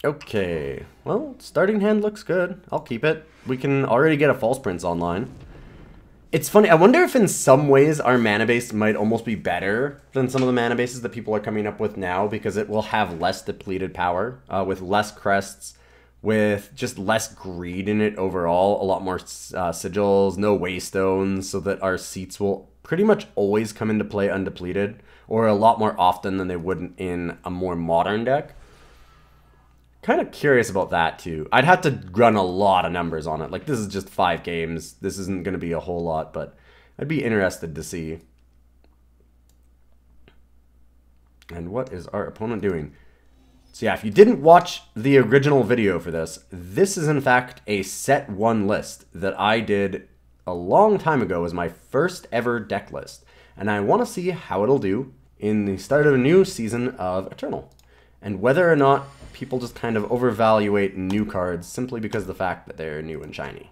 Okay, well, starting hand looks good. I'll keep it. We can already get a False Prince online. It's funny, I wonder if in some ways our mana base might almost be better than some of the mana bases that people are coming up with now, because it will have less depleted power, with less crests, with just less greed in it overall, a lot more sigils, no waystones, so that our seats will pretty much always come into play undepleted, or a lot more often than they would in a more modern deck. Kind of curious about that too. I'd have to run a lot of numbers on it. Like, this is just 5 games. This isn't going to be a whole lot, but I'd be interested to see. And what is our opponent doing? So yeah, if you didn't watch the original video for this, this is in fact a set 1 list that I did a long time ago as my first ever deck list. And I want to see how it'll do in the start of a new season of Eternal. And whether or not people just kind of overvaluate new cards simply because of the fact that they're new and shiny.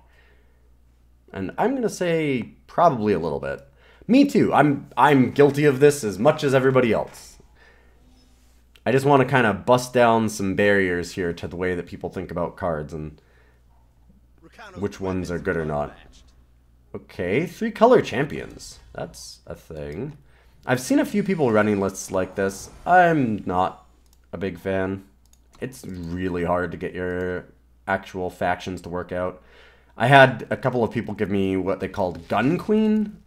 And I'm going to say probably a little bit. Me too. I'm guilty of this as much as everybody else. I just want to kind of bust down some barriers here to the way that people think about cards and which ones are good or not. Okay, 3 color champions. That's a thing. I've seen a few people running lists like this. I'm not a big fan. It's really hard to get your actual factions to work out. I had a couple of people give me what they called Gun Queen,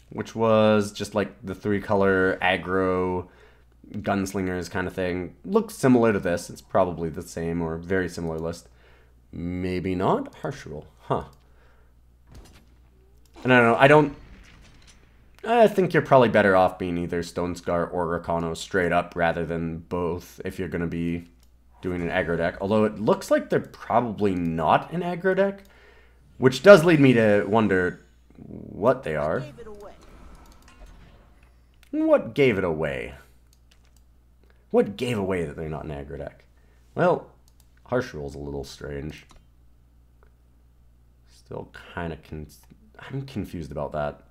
which was just like the 3 color aggro gunslingers kind of thing. Looks similar to this. It's probably the same or very similar list. Maybe not. Marshal. Huh. And I don't know. I think you're probably better off being either Stone Scar or Rakano straight up rather than both if you're going to be doing an aggro deck. Although it looks like they're probably not an aggro deck, which does lead me to wonder what they are. What gave it away? What gave away that they're not an aggro deck? Well, Harshrul's a little strange. Still kind of I'm confused about that.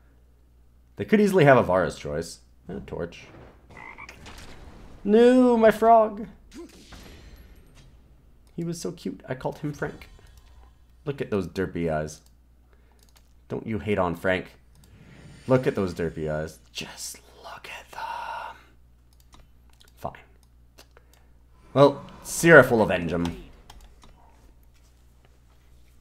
They could easily have a Vara's choice. A torch. No, my frog. He was so cute. I called him Frank. Look at those derpy eyes. Don't you hate on Frank. Look at those derpy eyes. Just look at them. Fine. Well, Siraf will avenge him.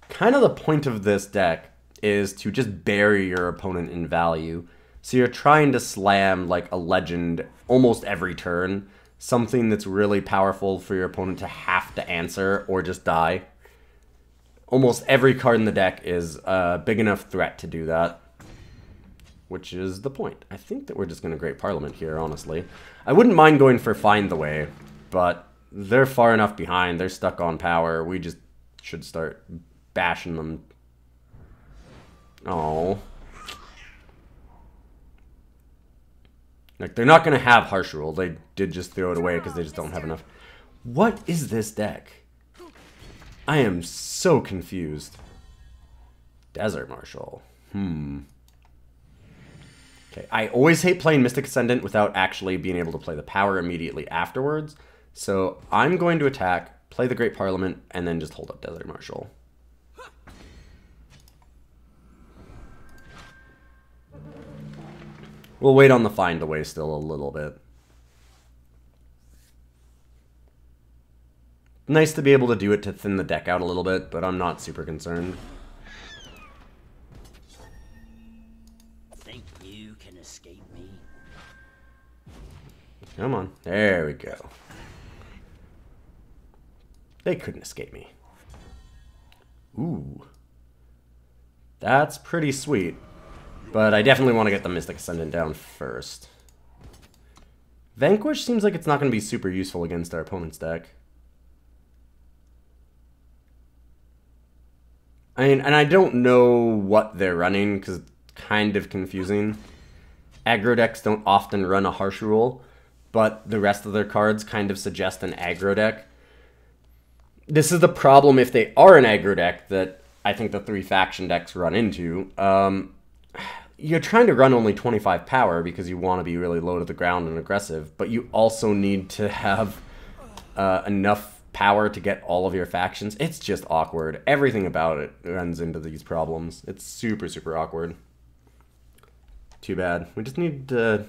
Kind of the point of this deck is to just bury your opponent in value. So you're trying to slam like a legend almost every turn. Something that's really powerful for your opponent to have to answer or just die. Almost every card in the deck is a big enough threat to do that. Which is the point. I think that we're just going to Great Parliament here, honestly. I wouldn't mind going for Find the Way, but they're far enough behind. They're stuck on power. We just should start bashing them. Oh. Like, they're not going to have Harshrul. They did just throw it away because they just don't have enough. What is this deck? I am so confused. Desert Marshal. Okay, I always hate playing Mystic Ascendant without actually being able to play the power immediately afterwards. So I'm going to attack, play the Great Parliament, and then just hold up Desert Marshal. We'll wait on the Find a Way still a little bit. Nice to be able to do it to thin the deck out a little bit, but I'm not super concerned. Think you can escape me? Come on. There we go. They couldn't escape me. Ooh. That's pretty sweet. But I definitely want to get the Mystic Ascendant down first. Vanquish seems like it's not going to be super useful against our opponent's deck. I mean, and I don't know what they're running because it's kind of confusing. Aggro decks don't often run a Harshrul, but the rest of their cards kind of suggest an aggro deck. This is the problem if they are an aggro deck that I think the 3 faction decks run into. You're trying to run only 25 power because you want to be really low to the ground and aggressive, but you also need to have enough power to get all of your factions. It's just awkward. Everything about it runs into these problems. It's super, super awkward. Too bad. We just need to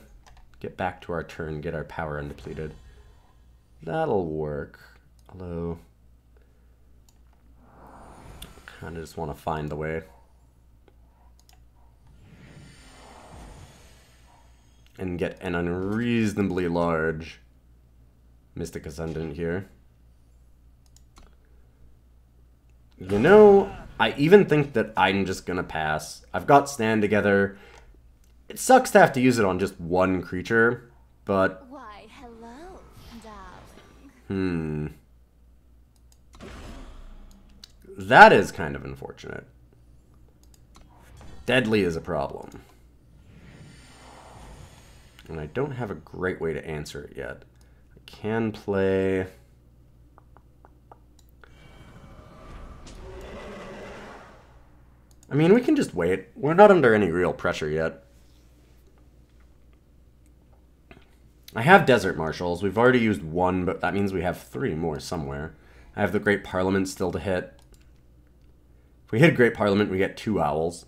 get back to our turn, get our power undepleted. That'll work. Although, kind of just want to find the way. And get an unreasonably large Mystic Ascendant here. You know, I even think that I'm just gonna pass. I've got Stand Together. It sucks to have to use it on just one creature, but... Why, hello, darling. That is kind of unfortunate. Deadly is a problem. And I don't have a great way to answer it yet. I can play... I mean, we can just wait. We're not under any real pressure yet. I have Desert Marshals. We've already used one, but that means we have 3 more somewhere. I have the Great Parliament still to hit. If we hit Great Parliament, we get 2 Owls.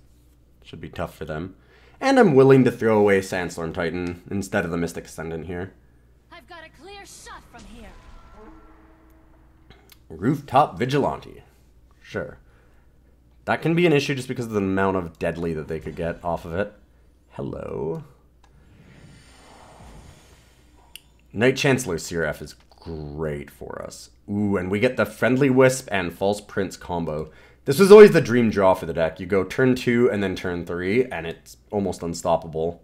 Should be tough for them. And I'm willing to throw away Sandstorm Titan instead of the Mystic Ascendant here. I've got a clear shot from here. Rooftop Vigilante. Sure. That can be an issue just because of the amount of deadly that they could get off of it. Hello. Knight-Chancellor Siraf is great for us. Ooh, and we get the Friendly Wisp and False Prince combo. This was always the dream draw for the deck. You go turn 2 and then turn 3, and it's almost unstoppable.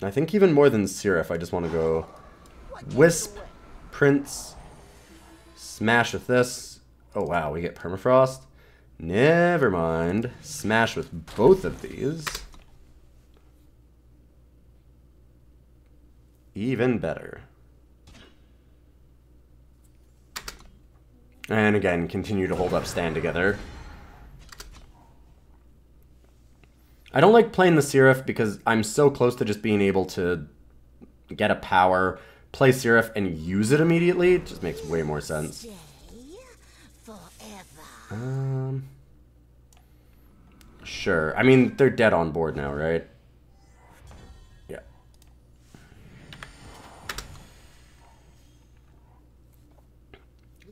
I think even more than Siraf, I just want to go Wisp, Prince, smash with this. Oh wow, we get Permafrost. Never mind. Smash with both of these. Even better. And again, continue to hold up Stand Together. I don't like playing the Siraf because I'm so close to just being able to get a power, play Siraf, and use it immediately. It just makes way more sense. Sure. I mean, they're dead on board now, right? Yeah.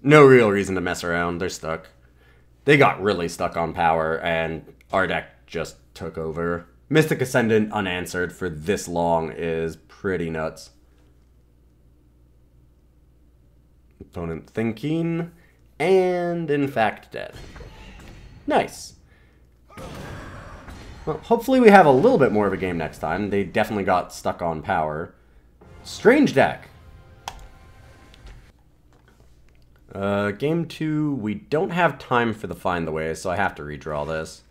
No real reason to mess around. They're stuck. They got really stuck on power, and our deck just took over. Mystic Ascendant unanswered for this long is pretty nuts. Opponent thinking, and in fact dead. Nice. Well, hopefully we have a little bit more of a game next time. They definitely got stuck on power. Strange deck. Game 2, we don't have time for the Find the Way, so I have to redraw this.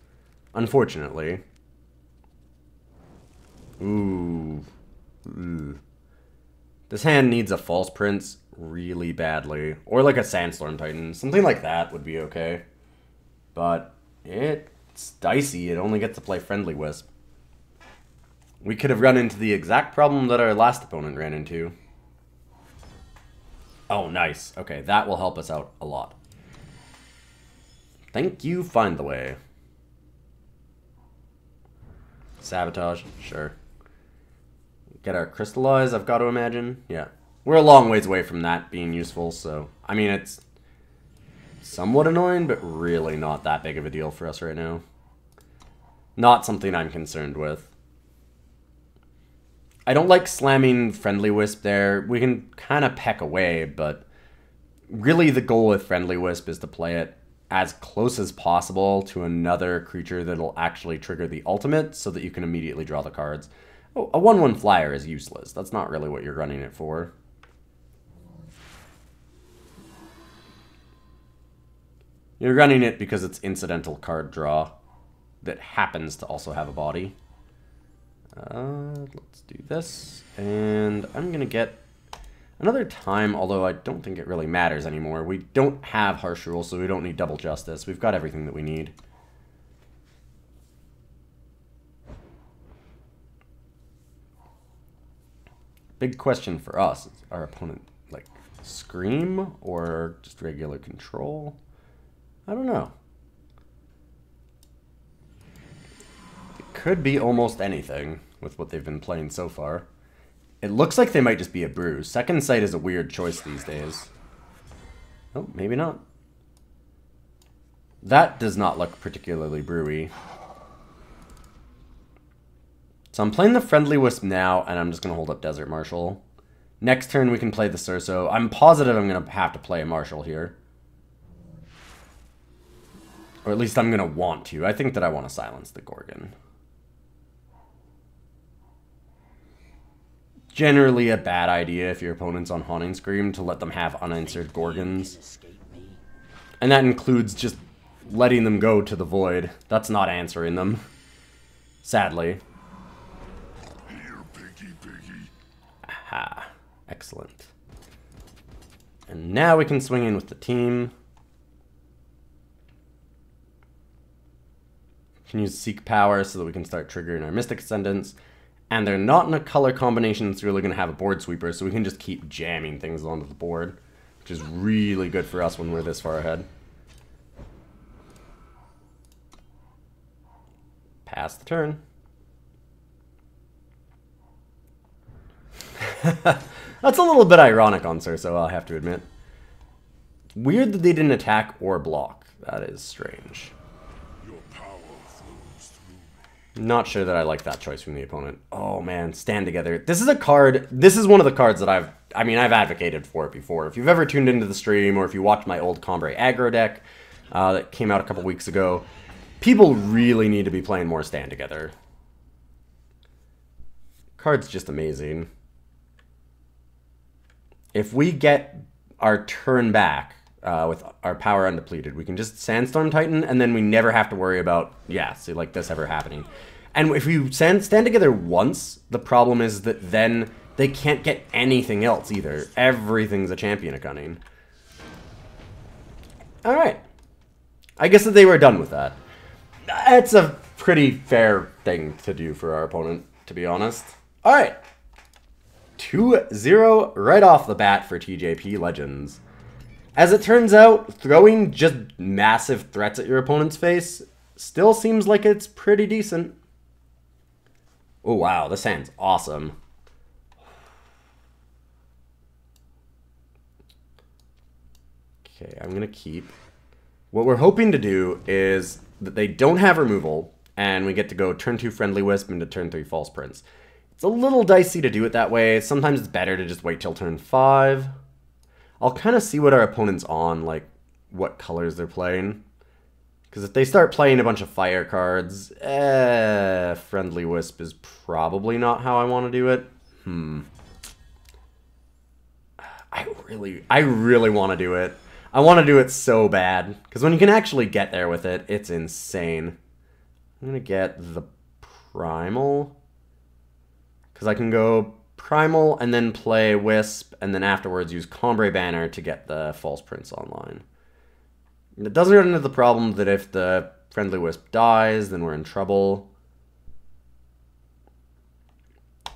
Unfortunately. Ooh. This hand needs a False Prince really badly. Or like a Sandstorm Titan. Something like that would be okay. But it's dicey. It only gets to play Friendly Wisp. We could have run into the exact problem that our last opponent ran into. Oh, nice. Okay, that will help us out a lot. Thank you, Find the Way. Sabotage, sure. Get our Crystallize, I've got to imagine. Yeah. We're a long ways away from that being useful, so... I mean, it's somewhat annoying, but really not that big of a deal for us right now. Not something I'm concerned with. I don't like slamming Friendly Wisp there. We can kind of peck away, but really the goal with Friendly Wisp is to play it as close as possible to another creature that'll actually trigger the ultimate so that you can immediately draw the cards. Oh, a 1/1 flyer is useless. That's not really what you're running it for. You're running it because it's incidental card draw that happens to also have a body. Let's do this, and I'm gonna get another time, although I don't think it really matters anymore. We don't have Harsh Rule, so we don't need Double Justice. We've got everything that we need. Big question for us, is our opponent, like, Scream or just regular control? I don't know. It could be almost anything with what they've been playing so far. It looks like they might just be a brew. Second Sight is a weird choice these days. Oh, maybe not. That does not look particularly brewy. So I'm playing the Friendly Wisp now, and I'm just going to hold up Desert Marshal. Next turn we can play the Cirso. I'm positive I'm going to have to play a Marshal here. Or at least I'm going to want to. I think that I want to silence the Gorgon. Generally a bad idea if your opponent's on Haunting Scream to let them have unanswered Gorgons. And that includes just letting them go to the Void. That's not answering them. Sadly. Here, piggy, piggy. Aha. Excellent. And now we can swing in with the team. We can use Seek Power so that we can start triggering our Mystic Ascendants. And they're not in a color combination that's really going to have a board sweeper, so we can just keep jamming things onto the board, which is really good for us when we're this far ahead. Pass the turn. That's a little bit ironic on Cirso, I'll have to admit. Weird that they didn't attack or block. That is strange. Your power flows through me. Not sure that I like that choice from the opponent. Oh man, Stand Together. This is a card, this is one of the cards that I've advocated for it before. If you've ever tuned into the stream, or if you watched my old Combrei aggro deck that came out a couple weeks ago, people really need to be playing more Stand Together. Card's just amazing. If we get our turn back with our power undepleted, we can just Sandstorm Titan, and then we never have to worry about, see, like this ever happening. And if you stand together once, the problem is that then they can't get anything else either. Everything's a Champion of Cunning. Alright. I guess that they were done with that. It's a pretty fair thing to do for our opponent, to be honest. Alright. 2-0 right off the bat for TJP Legends. As it turns out, throwing just massive threats at your opponent's face still seems like it's pretty decent. Oh wow, this hand's awesome. Okay, I'm gonna keep. What we're hoping to do is that they don't have removal, and we get to go turn 2 Friendly Wisp into turn 3 False Prince. It's a little dicey to do it that way. Sometimes it's better to just wait till turn 5. I'll kind of see what our opponent's on, like what colors they're playing. Because if they start playing a bunch of fire cards, Friendly Wisp is probably not how I want to do it. I really want to do it. I want to do it so bad. Because when you can actually get there with it, it's insane. I'm going to get the Primal. Because I can go Primal and then play Wisp, and then afterwards use Combrei Banner to get the False Prince online. It doesn't run into the problem that if the Friendly Wisp dies, then we're in trouble.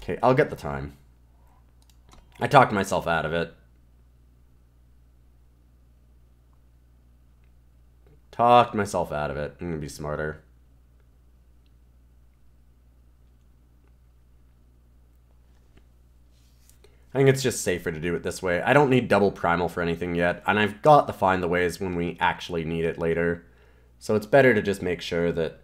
Okay, I'll get the time. I talked myself out of it. Talked myself out of it. I'm going to be smarter. I think it's just safer to do it this way. I don't need double Primal for anything yet, and I've got the Find the Ways when we actually need it later. So it's better to just make sure that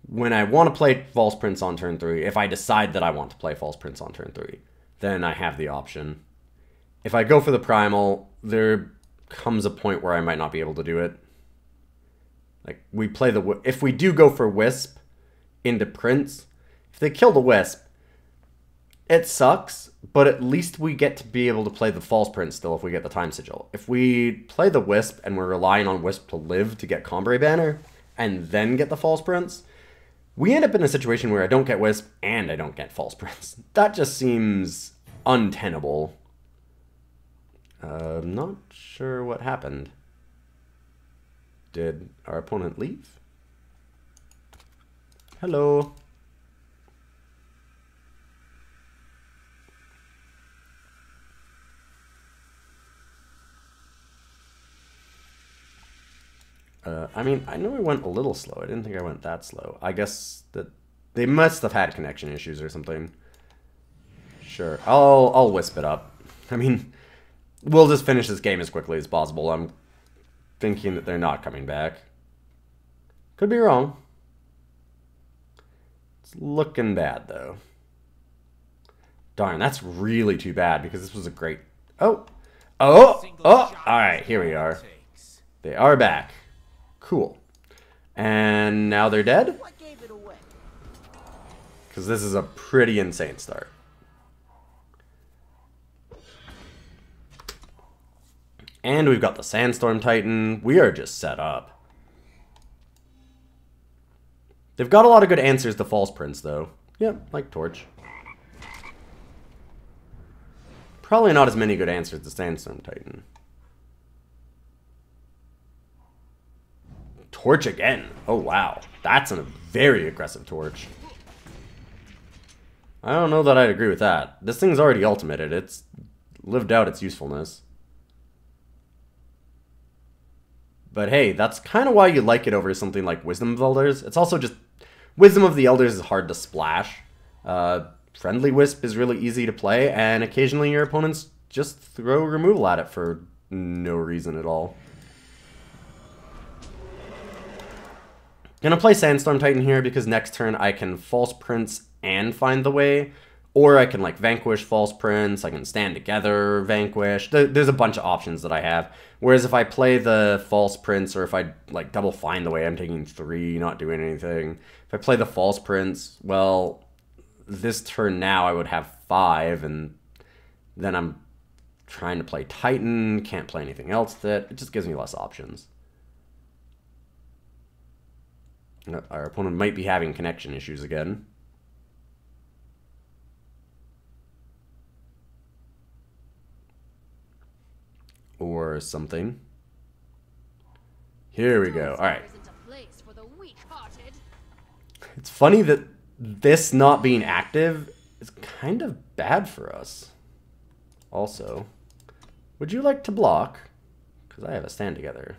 when I want to play False Prince on turn 3, if I decide that I want to play False Prince on turn 3, then I have the option. If I go for the Primal, there comes a point where I might not be able to do it. Like, we play the... If we do go for Wisp into Prince, if they kill the Wisp, it sucks, but at least we get to be able to play the False Prince still if we get the Time Sigil. If we play the Wisp and we're relying on Wisp to live to get Combrei Banner and then get the False Prince, we end up in a situation where I don't get Wisp and I don't get False Prince. That just seems untenable. Not sure what happened. Did our opponent leave? Hello. I mean, I know I went a little slow. I didn't think I went that slow. I guess that they must have had connection issues or something. Sure. I'll wisp it up. I mean, we'll just finish this game as quickly as possible. I'm thinking that they're not coming back. Could be wrong. It's looking bad, though. Darn, that's really too bad, because this was a great... Oh! Alright, here we are. They are back. Cool. And now they're dead? Because this is a pretty insane start. And we've got the Sandstorm Titan. We are just set up. They've got a lot of good answers to False Prince, though. Yep, like Torch. Probably not as many good answers to Sandstorm Titan. Torch again. Oh, wow. That's a very aggressive Torch. I don't know that I'd agree with that. This thing's already ultimated. It's lived out its usefulness. But hey, that's kind of why you like it over something like Wisdom of Elders. It's also just... Wisdom of the Elders is hard to splash. Friendly Wisp is really easy to play, and occasionally your opponents just throw removal at it for no reason at all. Gonna play Sandstorm Titan here because next turn I can False Prince and Find the Way, or I can like Vanquish False Prince, I can Stand Together, Vanquish. There's a bunch of options that I have. Whereas if I play the False Prince, or if I like double Find the Way, I'm taking 3, not doing anything. If I play the False Prince, well, this turn now I would have 5, and then I'm trying to play Titan, can't play anything else with it. It just gives me less options. Our opponent might be having connection issues again. Or something. Here we go. Alright. It's funny that this not being active is kind of bad for us. Also, would you like to block? Because I have a Stand Together.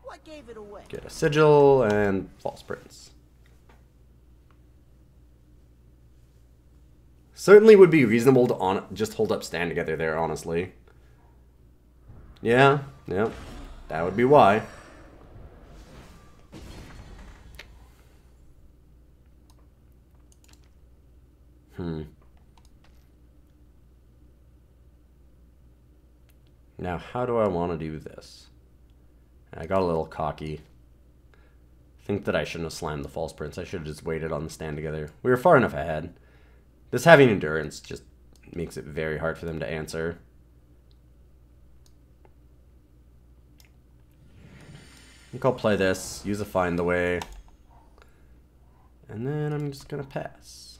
What gave it away? Get a Sigil and False Prince. Certainly would be reasonable to just hold up Stand Together there, honestly. Yeah, that would be why. Now, how do I want to do this? I got a little cocky. Think that I shouldn't have slammed the False Prince. I should have just waited on the Stand Together. We were far enough ahead. This having endurance just makes it very hard for them to answer. I think I'll play this, use a Find the Way, and then I'm just gonna pass.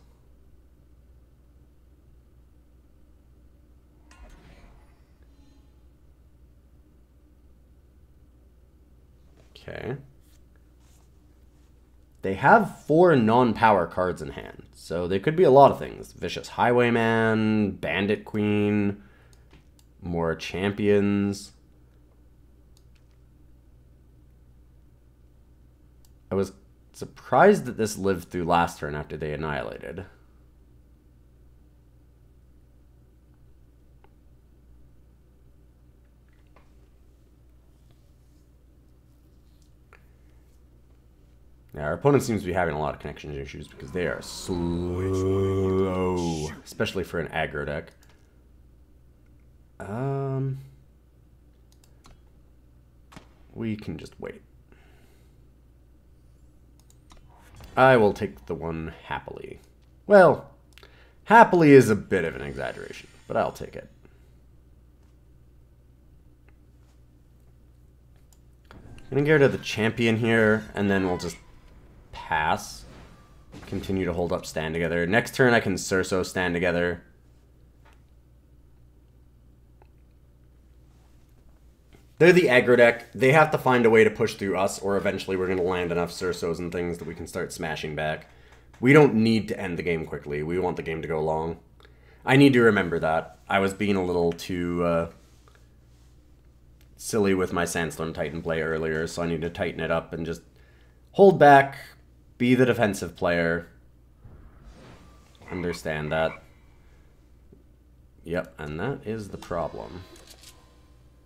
Okay. They have 4 non-power cards in hand, so they could be a lot of things. Vicious Highwayman, Bandit Queen, more champions. I was surprised that this lived through last turn after they annihilated. Yeah, our opponent seems to be having a lot of connection issues because they are slow, especially for an aggro deck. We can just wait. I will take the one happily. Well, happily is a bit of an exaggeration, but I'll take it. I'm gonna get rid of the champion here, and then we'll just pass. Continue to hold up Stand Together. Next turn I can Cirso Stand Together. They're the aggro deck. They have to find a way to push through us, or eventually we're going to land enough Cirsos and things that we can start smashing back. We don't need to end the game quickly. We want the game to go long. I need to remember that. I was being a little too silly with my Sandstorm Titan play earlier, so I need to tighten it up and just hold back, be the defensive player. Understand that. Yep, and that is the problem.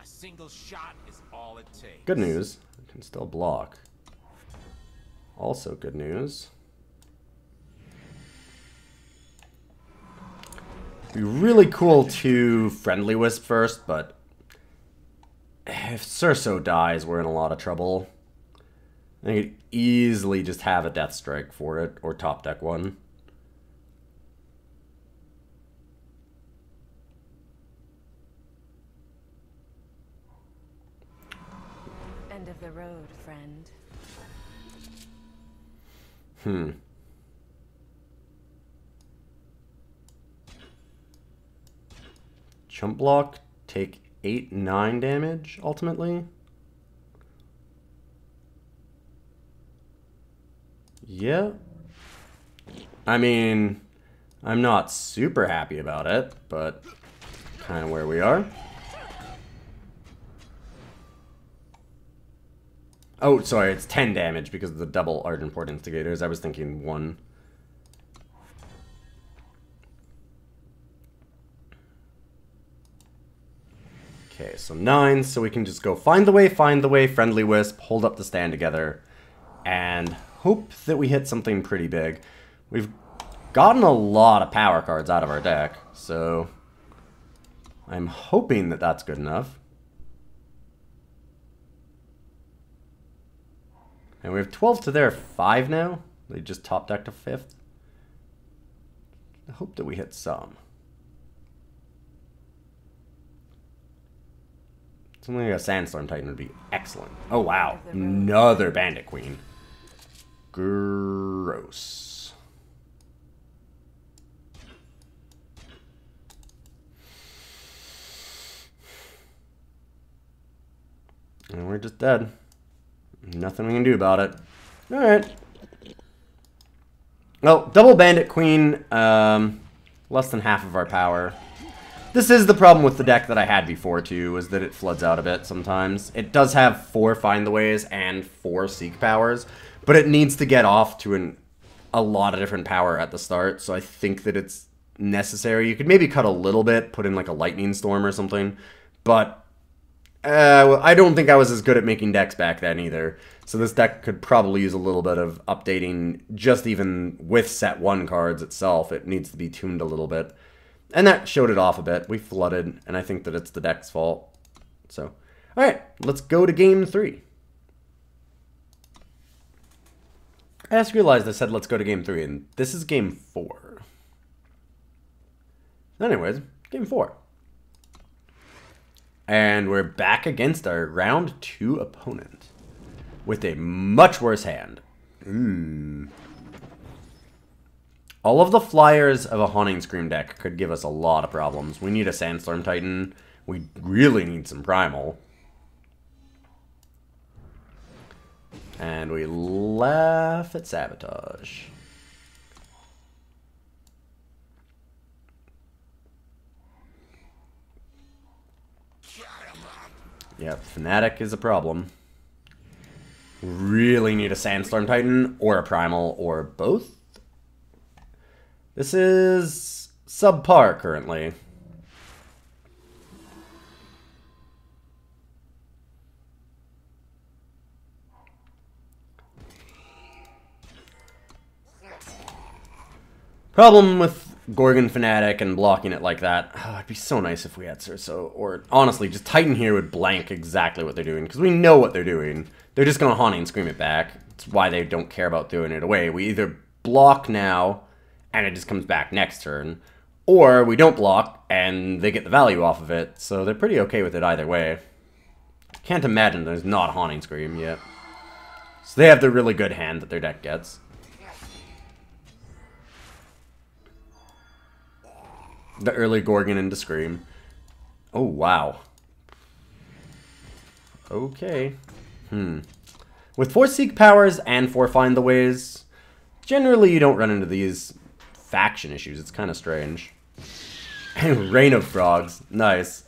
A single shot is all it takes. Good news, I can still block. Also good news. Be really cool to friendly Wisp first, but if Cirso dies, we're in a lot of trouble. I could easily just have a Death Strike for it, or top deck one. End of the road, friend. Chump block, take 8-9 damage, ultimately. Yeah. I mean, I'm not super happy about it, but kind of where we are. Oh, sorry, it's 10 damage because of the double Ardent Port Instigators. I was thinking 1. Okay, so 9, so we can just go find the way, friendly Wisp, hold up the stand together, and hope that we hit something pretty big. We've gotten a lot of power cards out of our deck, so I'm hoping that that's good enough. And we have 12 to their 5 now. They just top decked a 5th. I hope that we hit some. Something like a Sandstorm Titan would be excellent. Oh wow, another Bandit Queen. Gross. And we're just dead. Nothing we can do about it. Alright. Well, double Bandit Queen, less than half of our power. This is the problem with the deck that I had before, too, is that it floods out a bit sometimes. It does have 4 Find the Ways and 4 Seek powers, but it needs to get off to a lot of different power at the start, so I think that it's necessary. You could maybe cut a little bit, put in like a Lightning Storm or something, but I don't think I was as good at making decks back then either. So this deck could probably use a little bit of updating, just even with set 1 cards itself. It needs to be tuned a little bit. And that showed it off a bit. We flooded, and I think that it's the deck's fault. So, alright, let's go to game 3. I just realized I said let's go to game 3, and this is game 4. Anyways, game 4. And we're back against our round 2 opponent with a much worse hand. All of the flyers of a Haunting Scream deck could give us a lot of problems. We need a Sandstorm Titan. We really need some Primal. And we laugh at Sabotage. Yep, Fnatic is a problem. Really need a Sandstorm Titan, or a Primal, or both. This is subpar currently. Problem with Gorgon Fnatic and blocking it like that. Oh, it'd be so nice if we had Cirso. Or, honestly, just Titan here would blank exactly what they're doing. Because we know what they're doing. They're just going to Haunting Scream it back. That's why they don't care about throwing it away. We either block now, and it just comes back next turn. Or we don't block, and they get the value off of it. So they're pretty okay with it either way. Can't imagine there's not a Haunting Scream yet. So they have the really good hand that their deck gets. The early Gorgon into Scream. Oh, wow. Okay. With 4 Seek powers and 4 Find the Ways, generally you don't run into these faction issues. It's kind of strange. Rain of Frogs. Nice.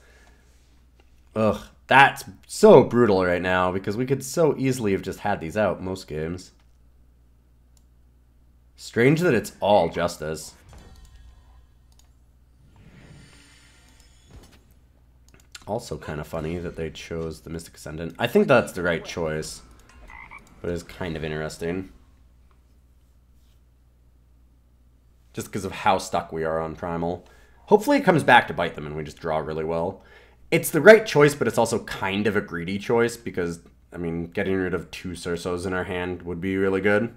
Ugh, that's so brutal right now because we could so easily have just had these out most games. Strange that it's all Justice. Also kind of funny that they chose the Mystic Ascendant. I think that's the right choice, but it's kind of interesting. Just because of how stuck we are on Primal. Hopefully it comes back to bite them and we just draw really well. It's the right choice, but it's also kind of a greedy choice because, I mean, getting rid of 2 Cirsos in our hand would be really good.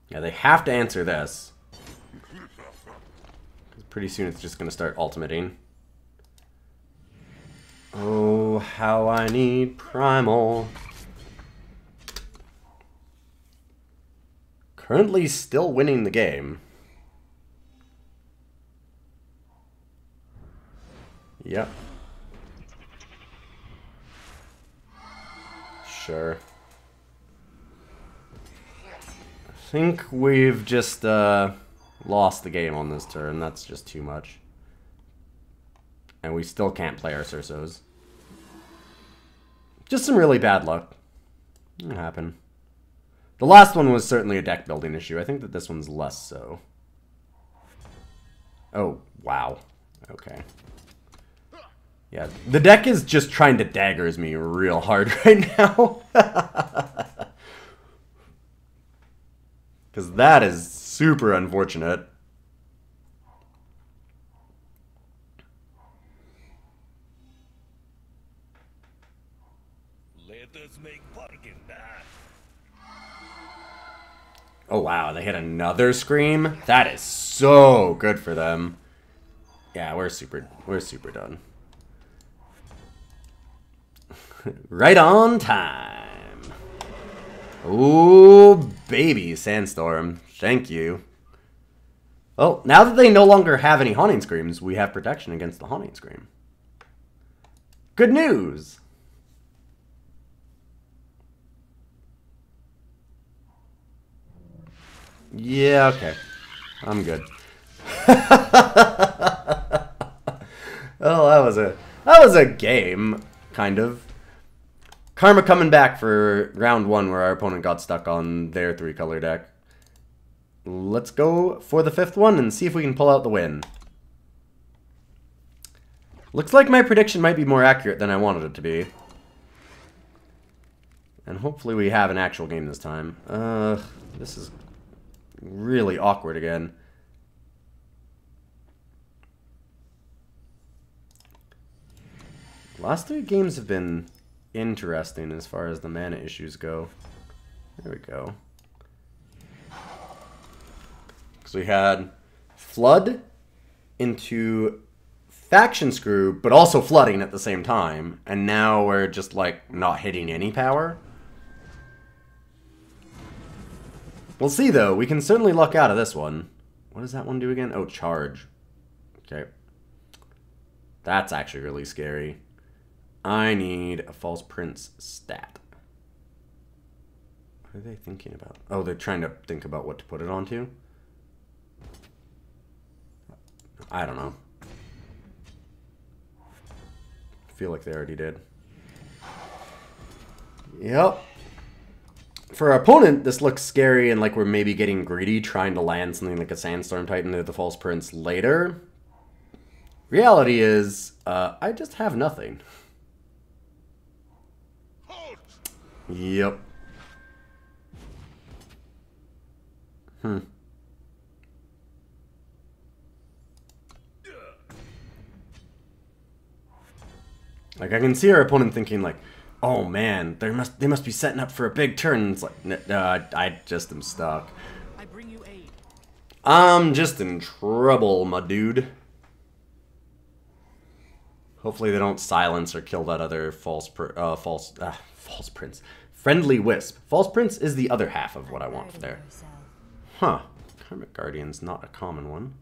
Yeah, they have to answer this. Because pretty soon it's just going to start ultimating. Oh, how I need Primal. Currently still winning the game. Yep. Sure. I think we've just lost the game on this turn. That's just too much. And we still can't play our Cirsos. Just some really bad luck. It happened. The last one was certainly a deck building issue. I think that this one's less so. Oh, wow. Okay. Yeah, the deck is just trying to daggers me real hard right now. Because that is super unfortunate. Let us make bargain back. Oh wow, they hit another Scream? That is so good for them. Yeah, we're super done. Right on time. Ooh, baby, Sandstorm. Thank you. Well, now that they no longer have any Haunting Screams, we have protection against the Haunting Scream. Good news! Yeah, okay. I'm good. Oh, that was a game, kind of. Karma coming back for round 1 where our opponent got stuck on their 3-color deck. Let's go for the 5th one and see if we can pull out the win. Looks like my prediction might be more accurate than I wanted it to be. And hopefully we have an actual game this time. This is really awkward again. Last 3 games have been interesting as far as the mana issues go. There we go. Because we had Flood into Faction Screw, but also flooding at the same time. And now we're just, like, not hitting any power. We'll see, though. We can certainly luck out of this one. What does that one do again? Oh, charge. Okay. That's actually really scary. I need a False Prince stat. What are they thinking about? Oh, they're trying to think about what to put it onto? I don't know. I feel like they already did. Yep. For our opponent, this looks scary and like we're maybe getting greedy, trying to land something like a Sandstorm Titan into the False Prince later. Reality is, I just have nothing. Yep. Like, I can see our opponent thinking, like, oh man, they must be setting up for a big turn. And it's like, no, I just am stuck. I bring you aid. I'm just in trouble, my dude. Hopefully they don't silence or kill that other false prince. Friendly Wisp. False Prince is the other half of what I want for there. Huh. Karmic Guardian's not a common one.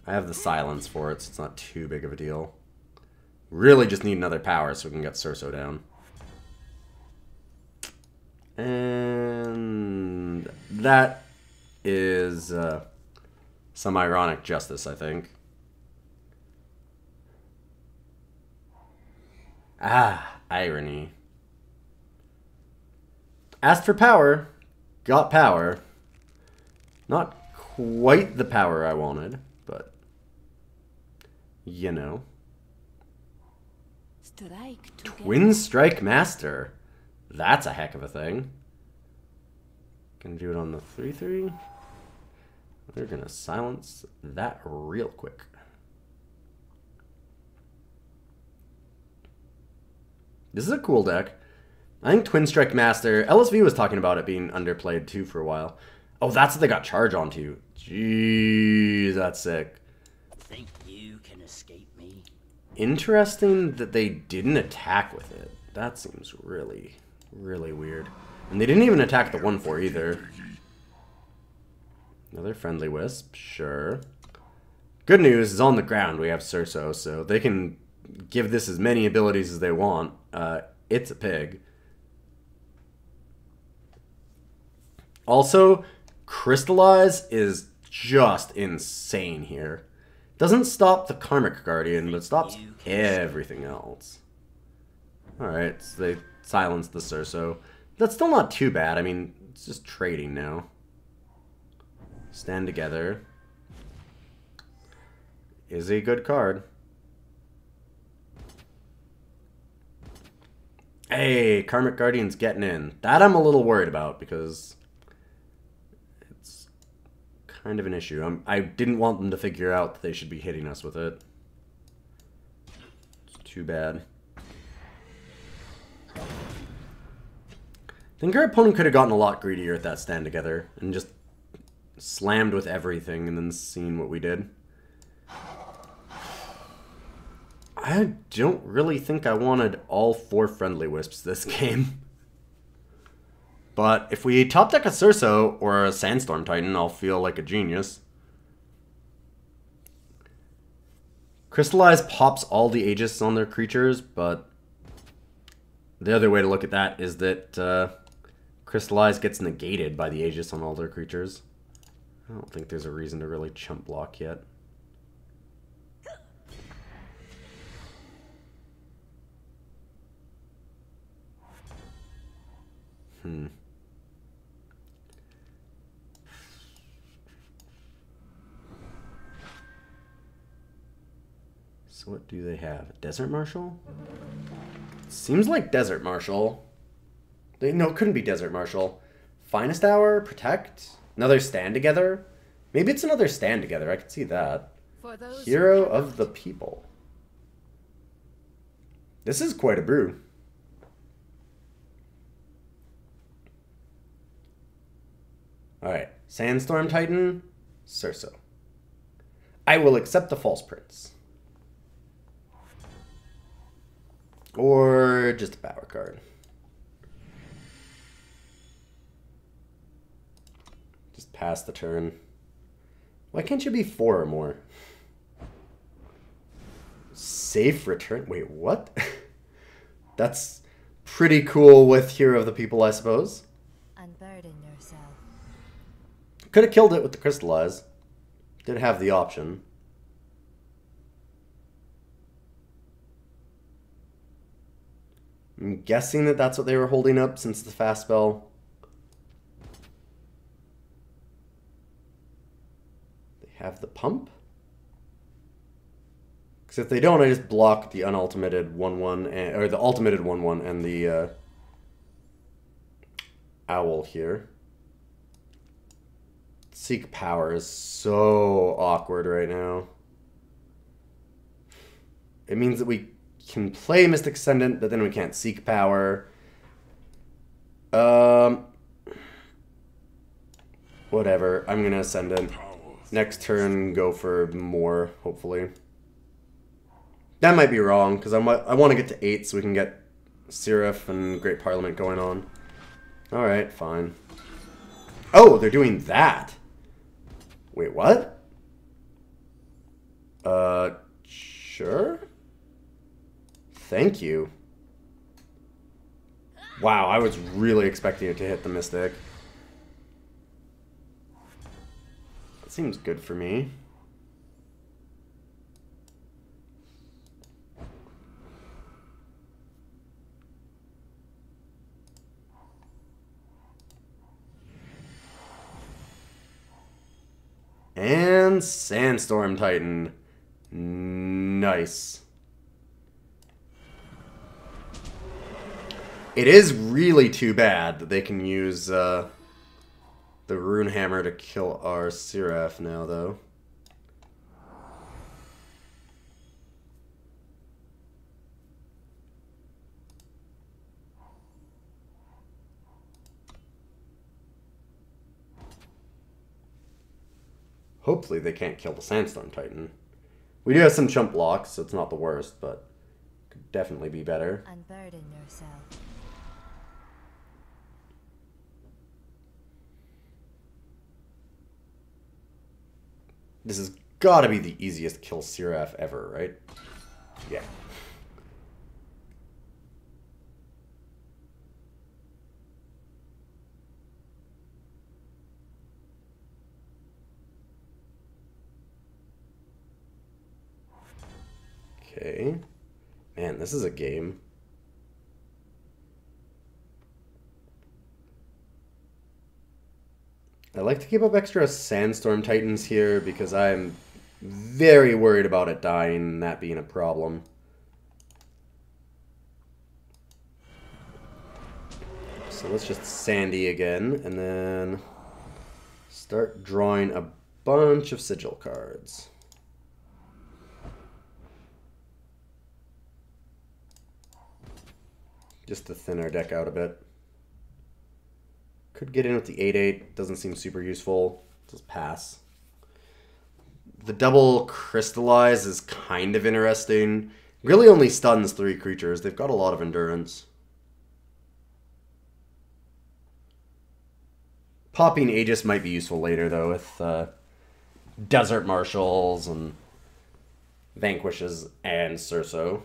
I have the silence for it, so it's not too big of a deal. Really just need another power so we can get Cirso down. And that is some ironic justice, I think. Ah, irony. Asked for power, got power. Not quite the power I wanted, but you know. Twin Strike Master. That's a heck of a thing. Gonna do it on the 3/3. We're gonna silence that real quick. This is a cool deck. I think Twin Strike Master, LSV was talking about it being underplayed too for a while. Oh, that's what they got charge onto. Jeez, that's sick. Think you can escape me? Interesting that they didn't attack with it. That seems really, really weird. And they didn't even attack the 1/4 either. Another friendly Wisp, sure. Good news is on the ground we have Cirso, so they can give this as many abilities as they want. It's a pig. Also, Crystallize is just insane here. Doesn't stop the Karmic Guardian, but stops everything else. Alright, so they silenced the Cirso. That's still not too bad. I mean, it's just trading now. Stand Together is a good card. Hey, Karmic Guardian's getting in. That I'm a little worried about because it's kind of an issue. I didn't want them to figure out that they should be hitting us with it. It's too bad. I think our opponent could have gotten a lot greedier at that Stand Together and just slammed with everything and then seen what we did. I don't really think I wanted all 4 friendly Wisps this game. But if we top deck a Cirso or a Sandstorm Titan, I'll feel like a genius. Crystallize pops all the Aegis on their creatures, but the other way to look at that is that Crystallize gets negated by the Aegis on all their creatures. I don't think there's a reason to really chump block yet. So what do they have? Desert Marshal? Seems like Desert Marshal. No, it couldn't be Desert Marshal. Finest Hour? Protect? Another Stand Together? Maybe it's another Stand Together. I could see that. Hero of the People. This is quite a brew. Alright. Sandstorm Titan. Cirso. I will accept the False Prince. Or just a power card. Just pass the turn. Why can't you be 4 or more? Safe return? Wait, what? That's pretty cool with Hero of the People, I suppose. Unburden yourself. Could have killed it with the Crystallize. Did have the option. I'm guessing that that's what they were holding up since the fast spell. They have the pump? Because if they don't, I just block the unultimated 1/1, or the ultimated 1/1 and the owl here. Seek Power is so awkward right now. It means that we can play Mystic Ascendant, but then we can't Seek Power. Whatever. I'm gonna Ascendant. Next turn, go for more, hopefully. That might be wrong, because I want to get to 8 so we can get Siraf and Great Parliament going on. Alright, fine. Oh, they're doing that! Wait, what? Sure? Thank you. Wow, I was really expecting it to hit the Mystic. seems good for me. And Sandstorm Titan. Nice. It is really too bad that they can use the Rune Hammer to kill our Siraf now, though. Hopefully they can't kill the Sandstorm Titan. We do have some chump blocks, so it's not the worst, but could definitely be better. Unburden yourself. This has got to be the easiest kill Siraf ever, right? Yeah. Okay. Man, this is a game. I like to keep up extra Sandstorm Titans here because I'm very worried about it dying and that being a problem. So let's just Sandy again and then start drawing a bunch of Sigil cards. Just to thin our deck out a bit. Could get in with the 8/8. Doesn't seem super useful. Just pass. The double Crystallize is kind of interesting. Really only stuns 3 creatures. They've got a lot of endurance. Popping Aegis might be useful later, though, with Desert Marshals and Vanquishes and Cirso.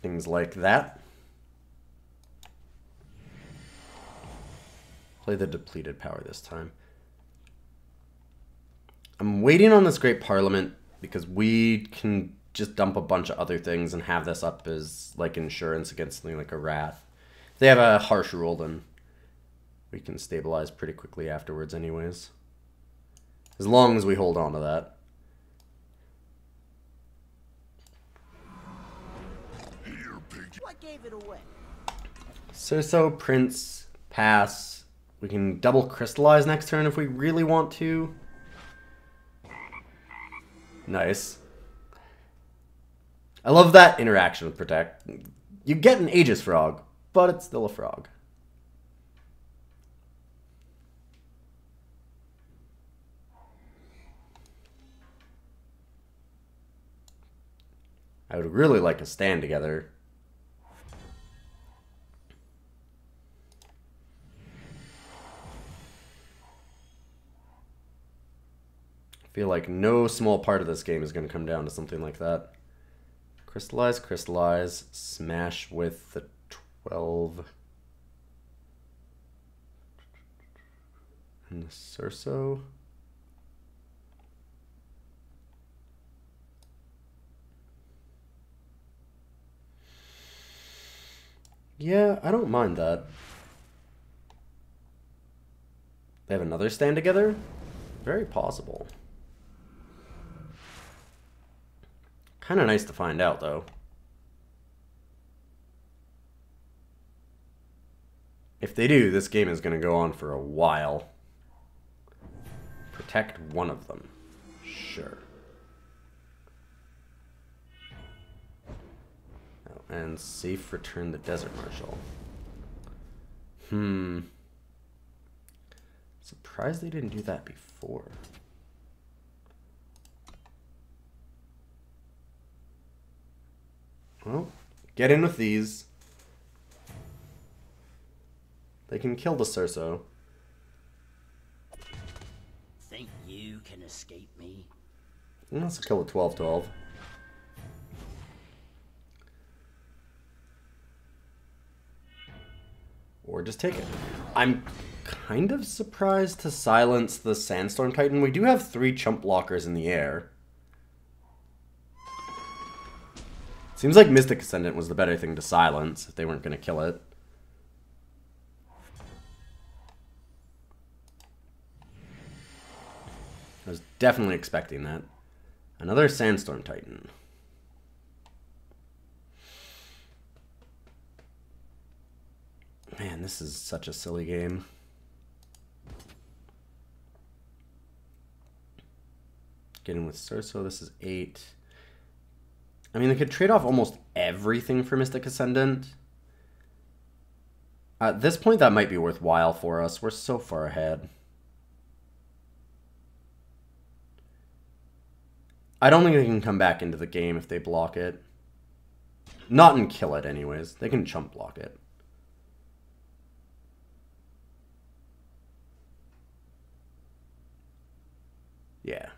Things like that. Play the depleted power this time. I'm waiting on this Great Parliament because we can just dump a bunch of other things and have this up as like insurance against something like a Wrath. If they have a Harsh Rule, then we can stabilize pretty quickly afterwards anyways. As long as we hold on to that. What gave it away? Cirso, Prince, pass. We can double Crystallize next turn if we really want to. Nice. I love that interaction with Protect. You get an Aegis Frog, but it's still a frog. I would really like to stand together. I feel like no small part of this game is going to come down to something like that. Crystallize, Crystallize, smash with the 12. And the Cirso. Yeah, I don't mind that. They have another stand together? Very possible. Kind of nice to find out, though. If they do, this game is going to go on for a while. Protect one of them. Sure. Oh, and safe return the Desert Marshal. Surprised they didn't do that before. Well, get in with these. They can kill the Cirso. Think you can escape me? And let's kill the 12/12. Or just take it. I'm kind of surprised to silence the Sandstorm Titan. We do have 3 chump blockers in the air. Seems like Mystic Ascendant was the better thing to silence if they weren't going to kill it. I was definitely expecting that. Another Sandstorm Titan. Man, this is such a silly game. Getting with Cirso, this is 8. I mean, they could trade off almost everything for Mystic Ascendant. At this point, that might be worthwhile for us. We're so far ahead. I don't think they can come back into the game if they block it. Not and kill it, anyways. They can chump block it. Yeah.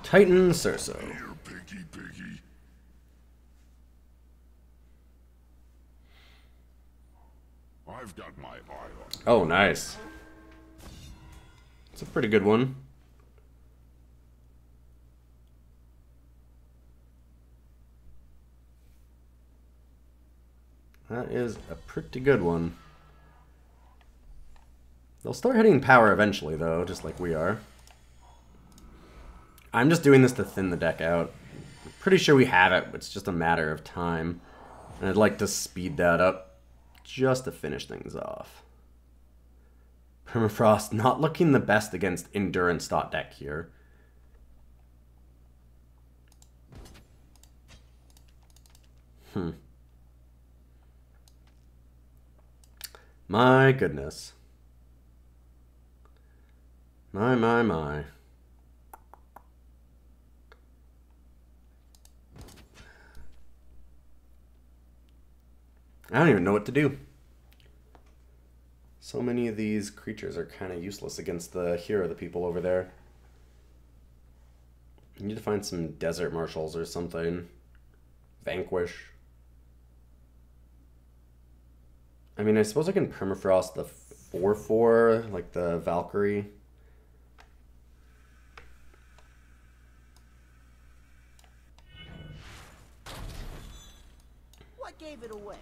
Titan Cirso. Here, piggy, piggy. I've got my eye on it. Oh, nice. It's a pretty good one. That is a pretty good one. They'll start hitting power eventually, though, just like we are. I'm just doing this to thin the deck out. I'm pretty sure we have it, it's just a matter of time. And I'd like to speed that up just to finish things off. Permafrost not looking the best against endurance dot deck here. My goodness. My. I don't even know what to do. So many of these creatures are kind of useless against the hero, the people over there. You need to find some desert marshals or something. Vanquish. I mean, I suppose I can permafrost the 4/4, like the Valkyrie. What gave it away?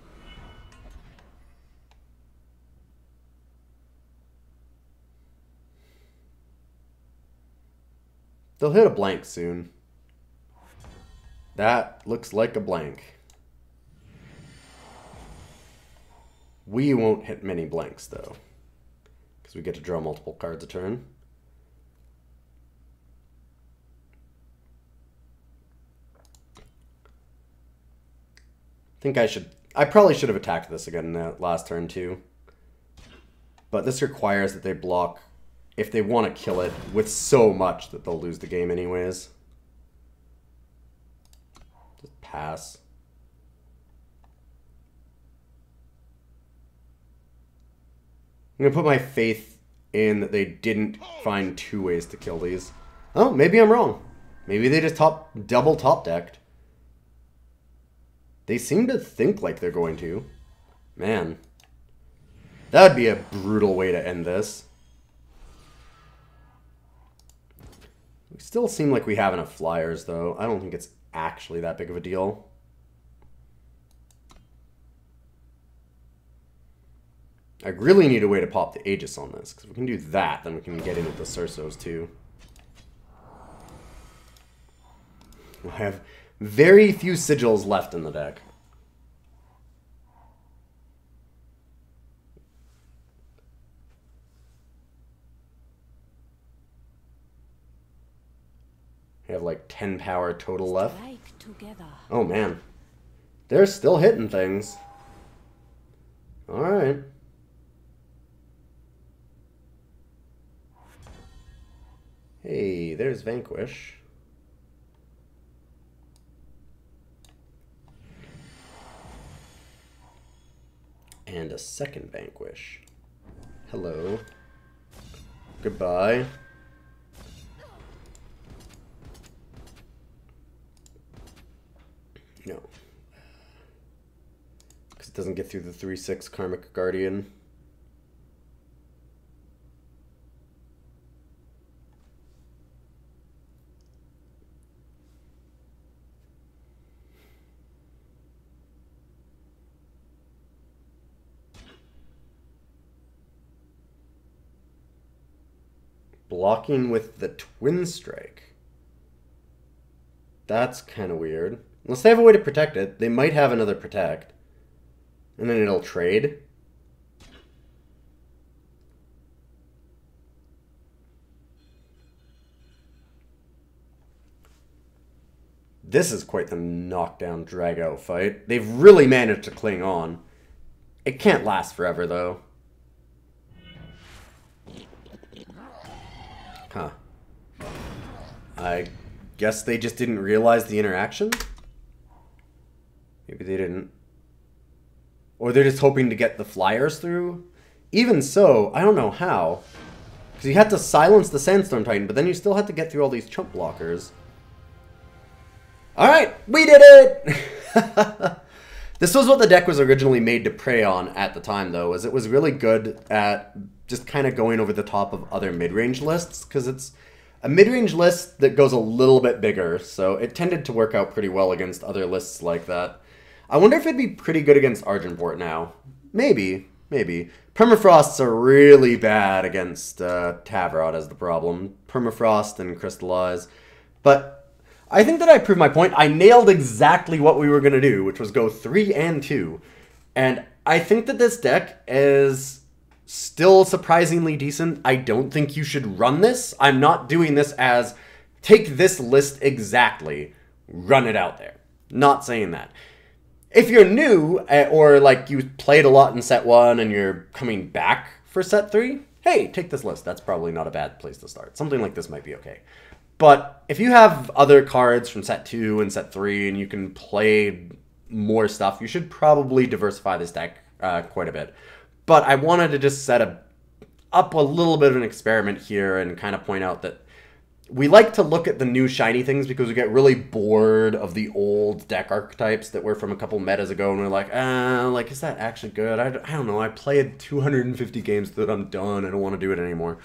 They'll hit a blank soon. That looks like a blank. We won't hit many blanks, though, because we get to draw multiple cards a turn. I probably should have attacked this again in that last turn, too. But this requires that they block if they want to kill it with so much that they'll lose the game anyways. Just pass. I'm going to put my faith in that they didn't find 2 ways to kill these. Oh, maybe I'm wrong. Maybe they just double top decked. They seem to think like they're going to. Man. That would be a brutal way to end this. We still seem like we have enough flyers, though. I don't think it's actually that big of a deal. I really need a way to pop the Aegis on this, because if we can do that, then we can get in with the Cirsos, too. I have very few sigils left in the deck. We have like 10 power total left. Oh man. They're still hitting things. Alright. Hey, there's Vanquish. And a second Vanquish. Hello. Goodbye. it doesn't get through the 3/6 Karmic Guardian. Blocking with the Twin Strike. That's kind of weird. Unless they have a way to protect it. They might have another protect. And then it'll trade. This is quite the knockdown drag-out fight. They've really managed to cling on. It can't last forever, though. Huh. I guess they just didn't realize the interaction? Maybe they didn't. Or they're just hoping to get the flyers through? Even so, I don't know how. Because you had to silence the Sandstorm Titan, but then you still had to get through all these chump blockers. Alright, we did it! This was what the deck was originally made to prey on at the time, though, was it was really good at just kind of going over the top of other mid-range lists, because it's a mid-range list that goes a little bit bigger, so it tended to work out pretty well against other lists like that. I wonder if it'd be pretty good against Argenport now. Maybe, maybe. Permafrosts are really bad against Tavrod as the problem. Permafrost and Crystallize. But I think that I proved my point. I nailed exactly what we were going to do, which was go 3 and 2. And I think that this deck is still surprisingly decent. I don't think you should run this. I'm not doing this as take this list exactly, run it out there. Not saying that. If you're new, or like you played a lot in set 1 and you're coming back for set 3, hey, take this list. That's probably not a bad place to start. Something like this might be okay. But if you have other cards from set 2 and set 3 and you can play more stuff, you should probably diversify this deck quite a bit. But I wanted to just set up a little bit of an experiment here and kind of point out that we like to look at the new shiny things because we get really bored of the old deck archetypes that were from a couple metas ago, and we're like, is that actually good? I don't know. I played 250 games that I'm done. I don't want to do it anymore.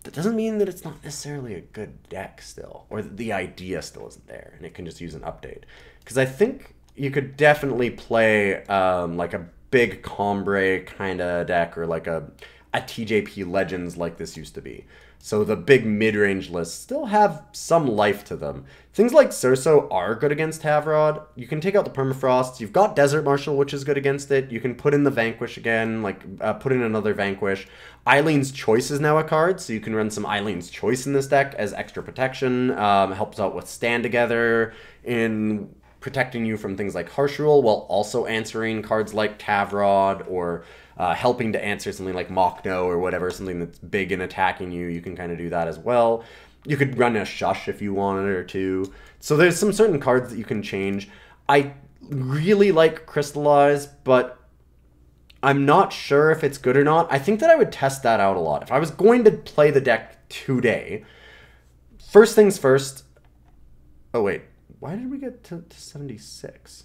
That doesn't mean that it's not necessarily a good deck still, or that the idea still isn't there, and it can just use an update. Because I think you could definitely play like a big Combrei kind of deck, or like a TJP Legends like this used to be. So the big mid-range lists still have some life to them. Things like Cirso are good against Tavrod. You can take out the Permafrost. You've got Desert Marshal, which is good against it. You can put in the Vanquish again, like put in another Vanquish. Eileen's Choice is now a card, so you can run some Eileen's Choice in this deck as extra protection. Helps out with Stand Together in protecting you from things like Harsh Rule, while also answering cards like Tavrod, or helping to answer something like Machno or whatever, something that's big in attacking you. You can kind of do that as well. You could run a Shush if you wanted or two. So there's some certain cards that you can change. I really like Crystallize, but I'm not sure if it's good or not. I think that I would test that out a lot. If I was going to play the deck today, first things first. Oh, wait. Why did we get to 76?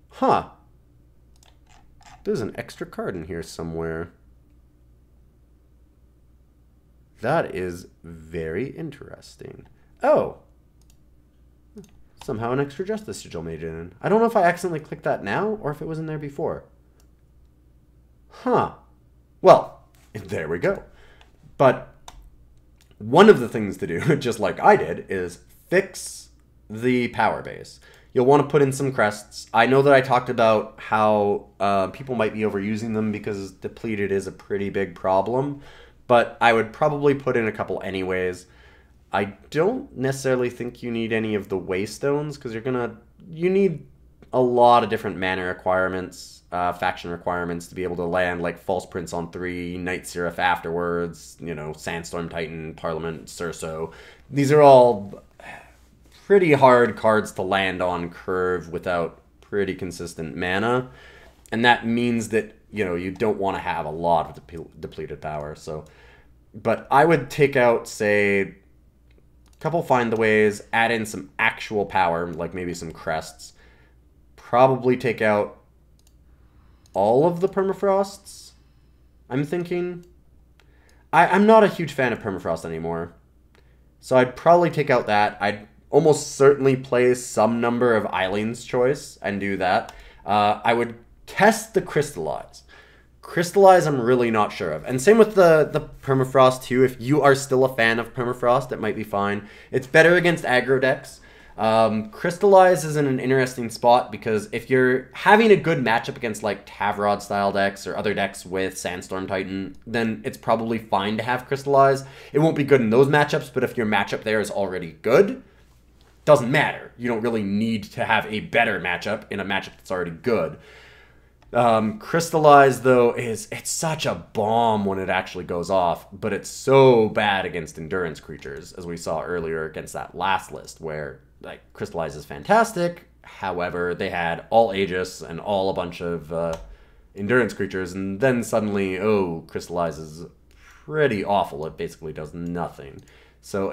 Huh. There's an extra card in here somewhere. That is very interesting. Oh. Somehow an extra Justice Sigil made it in. I don't know if I accidentally clicked that now or if it was in there before. Huh. Well, there we go. But one of the things to do, just like I did, is fix the power base. You'll want to put in some crests. I know that I talked about how people might be overusing them because depleted is a pretty big problem, but I would probably put in a couple anyways. I don't necessarily think you need any of the Waystones because you need a lot of different mana requirements, faction requirements to be able to land like False Prince on 3, Knight Siraf afterwards, you know, Sandstorm Titan, Parliament, Cirso. These are all pretty hard cards to land on curve without pretty consistent mana, and that means that, you know, you don't want to have a lot of depleted power. So, but I would take out, say, a couple Find the Ways, add in some actual power, like maybe some crests, probably take out all of the Permafrosts, I'm thinking. I'm not a huge fan of Permafrost anymore. So I'd probably take out that. I'd almost certainly play some number of Eileen's Choice and do that. I would test the Crystallize. Crystallize, I'm really not sure of. And same with the Permafrost too. If you are still a fan of Permafrost, it might be fine. It's better against aggro decks. Crystallize is in an interesting spot because if you're having a good matchup against like Tavrod style decks or other decks with Sandstorm Titan, then it's probably fine to have Crystallize. It won't be good in those matchups, but if your matchup there is already good, doesn't matter. You don't really need to have a better matchup in a matchup that's already good. Crystallize, though, it's such a bomb when it actually goes off, but it's so bad against endurance creatures, as we saw earlier against that last list, where like Crystallize is fantastic. However, they had all Aegis and all a bunch of endurance creatures, and then suddenly, oh, Crystallize is pretty awful. It basically does nothing. So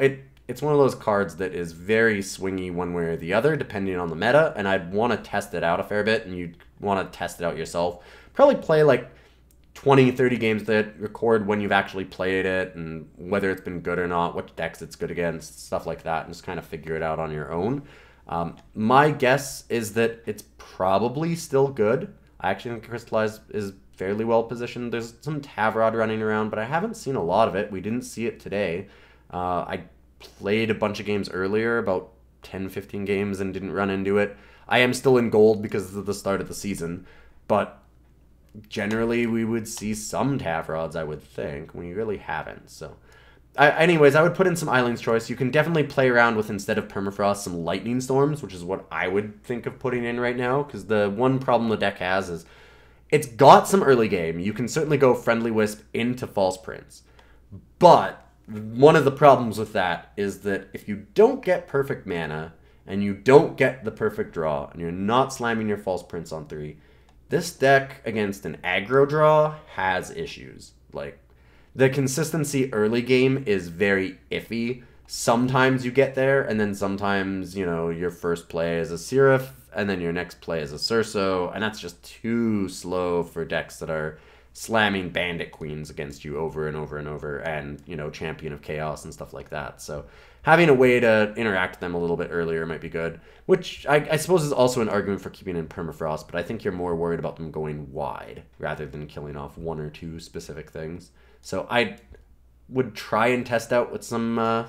it's one of those cards that is very swingy one way or the other, depending on the meta, and I'd want to test it out a fair bit, and you'd want to test it out yourself. Probably play like 20, 30 games that record when you've actually played it, and whether it's been good or not, what decks it's good against, stuff like that, and just kind of figure it out on your own. My guess is that it's probably still good. I actually think Crystallize is fairly well positioned. There's some Tavrod running around, but I haven't seen a lot of it. We didn't see it today. I played a bunch of games earlier, about 10, 15 games, and didn't run into it. I am still in gold because of the start of the season, but generally we would see some Tavrods, I would think. We really haven't, so... anyways, I would put in some Eileen's Choice. You can definitely play around with, instead of Permafrost, some Lightning Storms, which is what I would think of putting in right now, because the one problem the deck has is it's got some early game. You can certainly go Friendly Wisp into False Prince, but one of the problems with that is that if you don't get perfect mana, and you don't get the perfect draw, and you're not slamming your False Prince on 3, this deck against an aggro draw has issues. Like, the consistency early game is very iffy. Sometimes you get there, and then sometimes, you know, your first play is a Siraf, and then your next play is a Cirso, and that's just too slow for decks that are slamming Bandit Queens against you over and over and over, and, you know, Champion of Chaos and stuff like that. So having a way to interact with them a little bit earlier might be good, which I suppose is also an argument for keeping in Permafrost, but I think you're more worried about them going wide rather than killing off one or two specific things. So I would try and test out with some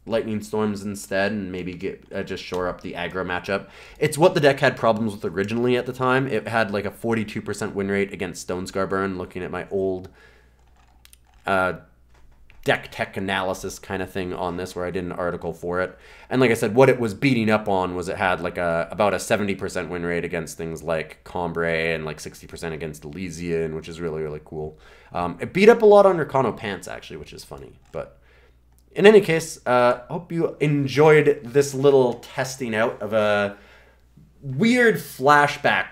Lightning Storms instead, and maybe get just shore up the aggro matchup. It's what the deck had problems with originally at the time. It had like a 42% win rate against Stonescar Burn, looking at my old deck tech analysis kind of thing on this, where I did an article for it. And like I said, what it was beating up on was it had like about a 70% win rate against things like Combrei, and like 60% against Elysian, which is really, really cool. It beat up a lot on Rakano Pants, actually, which is funny. But in any case, I hope you enjoyed this little testing out of a weird flashback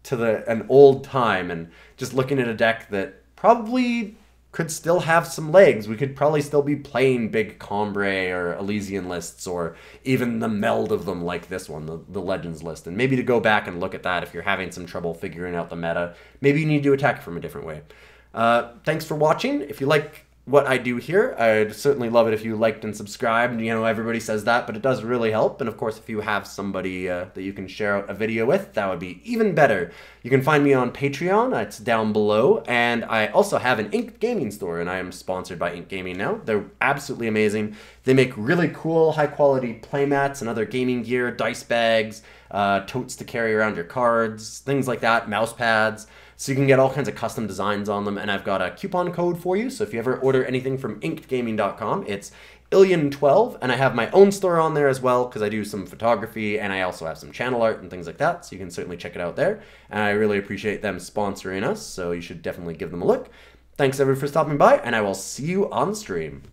to an old time, and just looking at a deck that probably could still have some legs. We could probably still be playing big Combrei or Elysian lists, or even the meld of them like this one, the Legends list. And maybe to go back and look at that if you're having some trouble figuring out the meta. Maybe you need to attack from a different way. Thanks for watching. If you like what I do here, I'd certainly love it if you liked and subscribed. You know, everybody says that, but it does really help. And of course, if you have somebody that you can share out a video with, that would be even better. You can find me on Patreon, it's down below, and I also have an Inked Gaming store, and I am sponsored by Inked Gaming now. They're absolutely amazing. They make really cool, high-quality playmats and other gaming gear, dice bags, totes to carry around your cards, things like that, mouse pads. So you can get all kinds of custom designs on them, and I've got a coupon code for you. So if you ever order anything from inkedgaming.com, it's Ilyon12, and I have my own store on there as well, because I do some photography, and I also have some channel art and things like that, so you can certainly check it out there. And I really appreciate them sponsoring us, so you should definitely give them a look. Thanks everyone for stopping by, and I will see you on stream.